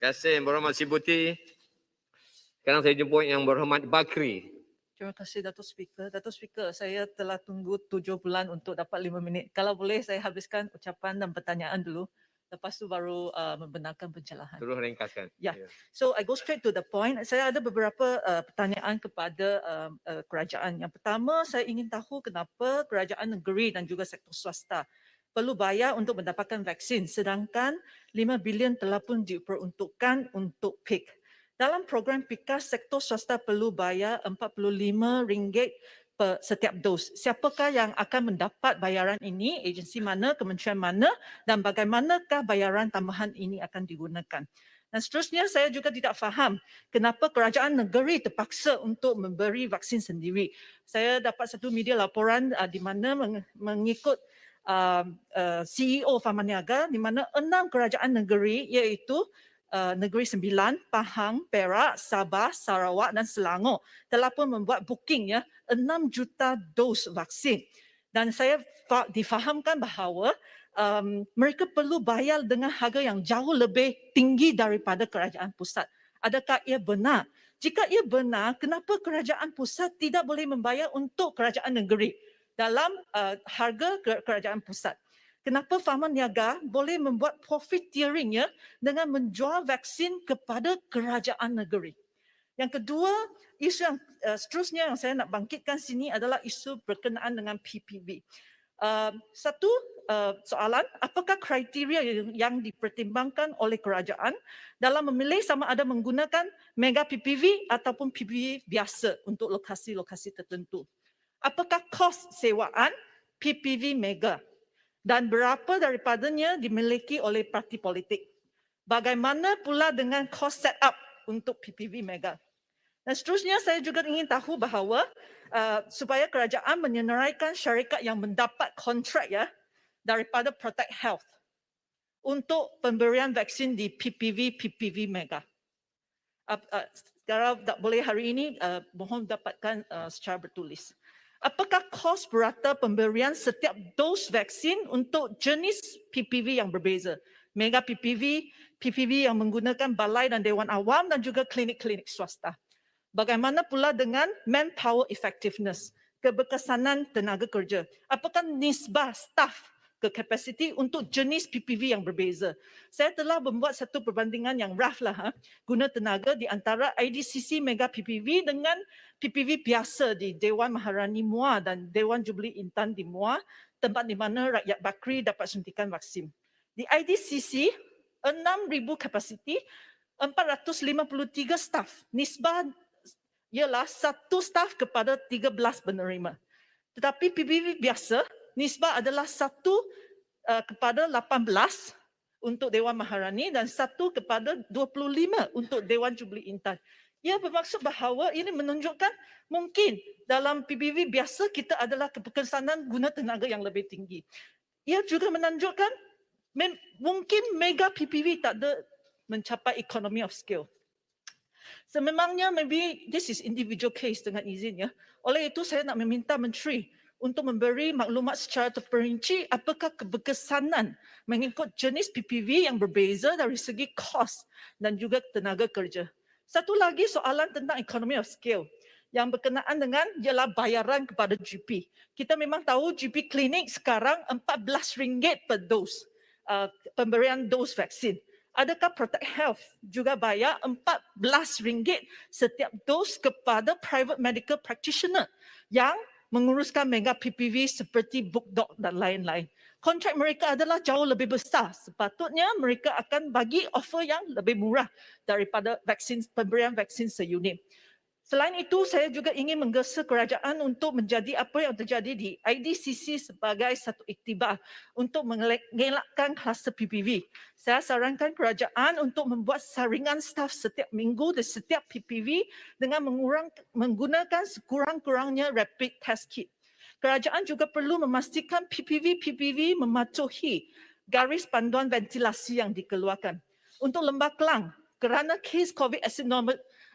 Terima kasih Yang Berhormat Sibuti. Sekarang saya jemput Yang Berhormat Bakri. Terima kasih Datuk Speaker. Datuk Speaker, saya telah tunggu 7 bulan untuk dapat 5 minit. Kalau boleh saya habiskan ucapan dan pertanyaan dulu. Lepas tu baru membenarkan pencerahan. Terus ringkaskan. Yeah. So I go straight to the point. Saya ada beberapa pertanyaan kepada kerajaan. Yang pertama, saya ingin tahu kenapa kerajaan negeri dan juga sektor swasta perlu bayar untuk mendapatkan vaksin sedangkan 5 bilion telah pun diperuntukkan untuk PIK. Dalam program PIKAS, sektor swasta perlu bayar RM45 per setiap dos. Siapakah yang akan mendapat bayaran ini? Agensi mana, kementerian mana dan bagaimanakah bayaran tambahan ini akan digunakan? Dan seterusnya saya juga tidak faham kenapa kerajaan negeri terpaksa untuk memberi vaksin sendiri. Saya dapat satu media laporan di mana mengikut CEO Farman Niaga di mana 6 kerajaan negeri iaitu Negeri Sembilan, Pahang, Perak, Sabah, Sarawak dan Selangor telah pun membuat booking 6 juta dos vaksin. Dan saya difahamkan bahawa mereka perlu bayar dengan harga yang jauh lebih tinggi daripada kerajaan pusat. Adakah ia benar? Jika ia benar, kenapa kerajaan pusat tidak boleh membayar untuk kerajaan negeri dalam harga kerajaan pusat? Kenapa Farman Niaga boleh membuat profiteering dengan menjual vaksin kepada kerajaan negeri? Yang kedua, isu yang seterusnya yang saya nak bangkitkan sini adalah isu berkenaan dengan PPV. Satu soalan, apakah kriteria yang dipertimbangkan oleh kerajaan dalam memilih sama ada menggunakan mega PPV ataupun PPV biasa untuk lokasi-lokasi tertentu? Apakah kos sewaan PPV mega? Dan berapa daripadanya dimiliki oleh parti politik? Bagaimana pula dengan kos setup untuk PPV mega? Dan seterusnya saya juga ingin tahu bahawa supaya kerajaan menyenaraikan syarikat yang mendapat kontrak daripada Protect Health untuk pemberian vaksin di PPV mega. Kalau tak boleh hari ini, mohon dapatkan secara bertulis. Apakah kos purata pemberian setiap dos vaksin untuk jenis PPV yang berbeza? Mega PPV, PPV yang menggunakan balai dan Dewan Awam dan juga klinik-klinik swasta. Bagaimana pula dengan manpower effectiveness, keberkesanan tenaga kerja? Apakah nisbah staf ke kapasiti untuk jenis PPV yang berbeza? Saya telah membuat satu perbandingan yang rough lah guna tenaga di antara IDCC Mega PPV dengan PPV biasa di Dewan Maharani Muar dan Dewan Jubli Intan di Muar, tempat di mana rakyat Bakri dapat suntikan vaksin. Di IDCC, 6,000 kapasiti, 453 staf. Nisbah ialah 1 staf kepada 13 penerima. Tetapi PPV biasa, nisbah adalah 1 kepada 18 untuk Dewan Maharani dan 1 kepada 25 untuk Dewan Jubli Intan. Ia bermaksud bahawa ini menunjukkan mungkin dalam PPV biasa kita adalah keberkesanan guna tenaga yang lebih tinggi. Ia juga menunjukkan mungkin mega PPV tak ada mencapai economy of scale. Sememangnya maybe this is individual case dengan izin Oleh itu saya nak meminta menteri untuk memberi maklumat secara terperinci apakah keberkesanan mengikut jenis PPV yang berbeza dari segi kos dan juga tenaga kerja. Satu lagi soalan tentang economy of scale yang berkenaan dengan ialah bayaran kepada GP. Kita memang tahu GP klinik sekarang RM14 per dos pemberian dos vaksin. Adakah Protect Health juga bayar RM14 setiap dos kepada private medical practitioner yang menguruskan mega PPV seperti BookDoc dan lain-lain? Kontrak mereka adalah jauh lebih besar. Sepatutnya mereka akan bagi offer yang lebih murah daripada pemberian vaksin seunit. Selain itu, saya juga ingin menggesa kerajaan untuk menjadi apa yang terjadi di IDCC sebagai satu iktibar untuk mengelakkan kluster PPV. Saya sarankan kerajaan untuk membuat saringan staf setiap minggu di setiap PPV dengan menggunakan sekurang-kurangnya rapid test kit. Kerajaan juga perlu memastikan PPV mematuhi garis panduan ventilasi yang dikeluarkan. Untuk Lembah Kelang, kerana kes COVID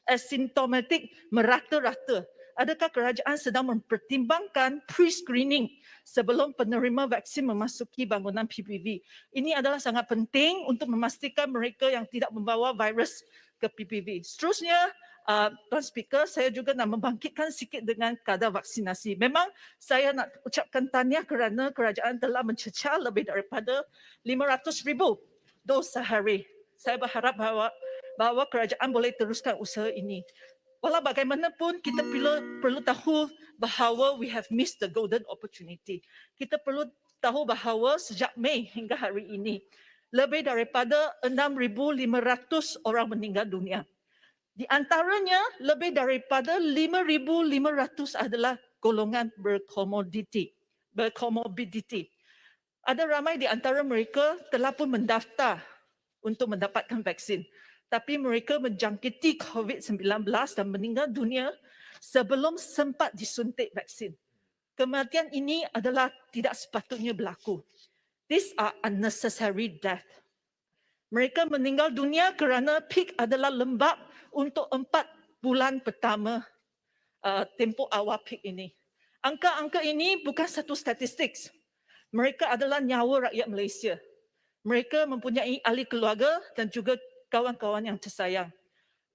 asymptomatik merata-rata, adakah kerajaan sedang mempertimbangkan pre-screening sebelum penerima vaksin memasuki bangunan PPV? Ini adalah sangat penting untuk memastikan mereka yang tidak membawa virus ke PPV. Seterusnya, Tuan Speaker, saya juga nak membangkitkan sikit dengan kadar vaksinasi. Memang saya nak ucapkan tahniah kerana kerajaan telah mencecah lebih daripada 500,000 dos sehari. Saya berharap bahawa kerajaan boleh teruskan usaha ini. Walau bagaimanapun, kita perlu tahu bahawa we have missed the golden opportunity. Kita perlu tahu bahawa sejak Mei hingga hari ini, lebih daripada 6,500 orang meninggal dunia. Di antaranya, lebih daripada 5,500 adalah golongan berkomorbiditi. Ada ramai di antara mereka telah pun mendaftar untuk mendapatkan vaksin. Tapi mereka menjangkiti COVID-19 dan meninggal dunia sebelum sempat disuntik vaksin. Kematian ini adalah tidak sepatutnya berlaku. These are unnecessary death. Mereka meninggal dunia kerana peak adalah lembab untuk 4 bulan pertama tempoh awal peak ini. Angka-angka ini bukan satu statistik. Mereka adalah nyawa rakyat Malaysia. Mereka mempunyai ahli keluarga dan juga kawan-kawan yang tersayang.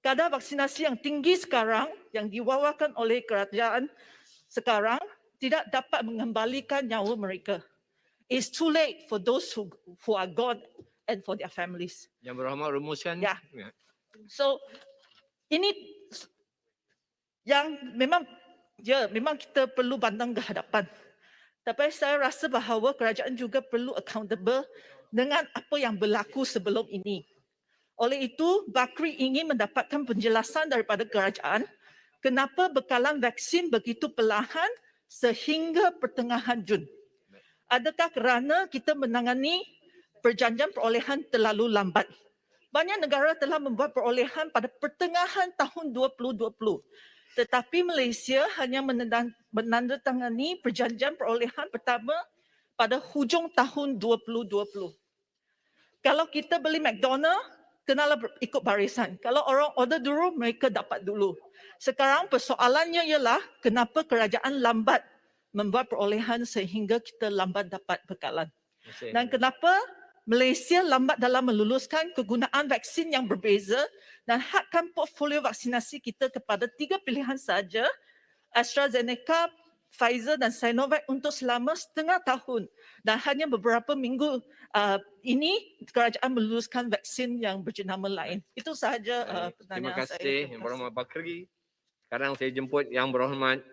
Kadar vaksinasi yang tinggi sekarang yang diwawakan oleh kerajaan sekarang tidak dapat mengembalikan nyawa mereka. It's too late for those who are gone and for their families. Yang Berhormat rumuskan. Ya. So ini yang memang kita perlu pandang ke hadapan. Tapi saya rasa bahawa kerajaan juga perlu accountable dengan apa yang berlaku sebelum ini. Oleh itu, Bakri ingin mendapatkan penjelasan daripada kerajaan kenapa bekalan vaksin begitu perlahan sehingga pertengahan Jun. Adakah kerana kita menangani perjanjian perolehan terlalu lambat? Banyak negara telah membuat perolehan pada pertengahan tahun 2020. Tetapi Malaysia hanya menandatangani perjanjian perolehan pertama pada hujung tahun 2020. Kalau kita beli McDonald, kenalah ikut barisan. Kalau orang order dulu, mereka dapat dulu. Sekarang persoalannya ialah kenapa kerajaan lambat membuat perolehan sehingga kita lambat dapat bekalan. Dan kenapa Malaysia lambat dalam meluluskan kegunaan vaksin yang berbeza dan hadkan portfolio vaksinasi kita kepada 3 pilihan saja, AstraZeneca, Pfizer dan Sinovac untuk selama setengah tahun. Dan hanya beberapa minggu ini kerajaan meluluskan vaksin yang berjenama lain. Itu sahaja pertanyaan saya. Terima kasih Yang Berhormat Bakri. Sekarang saya jemput Yang Berhormat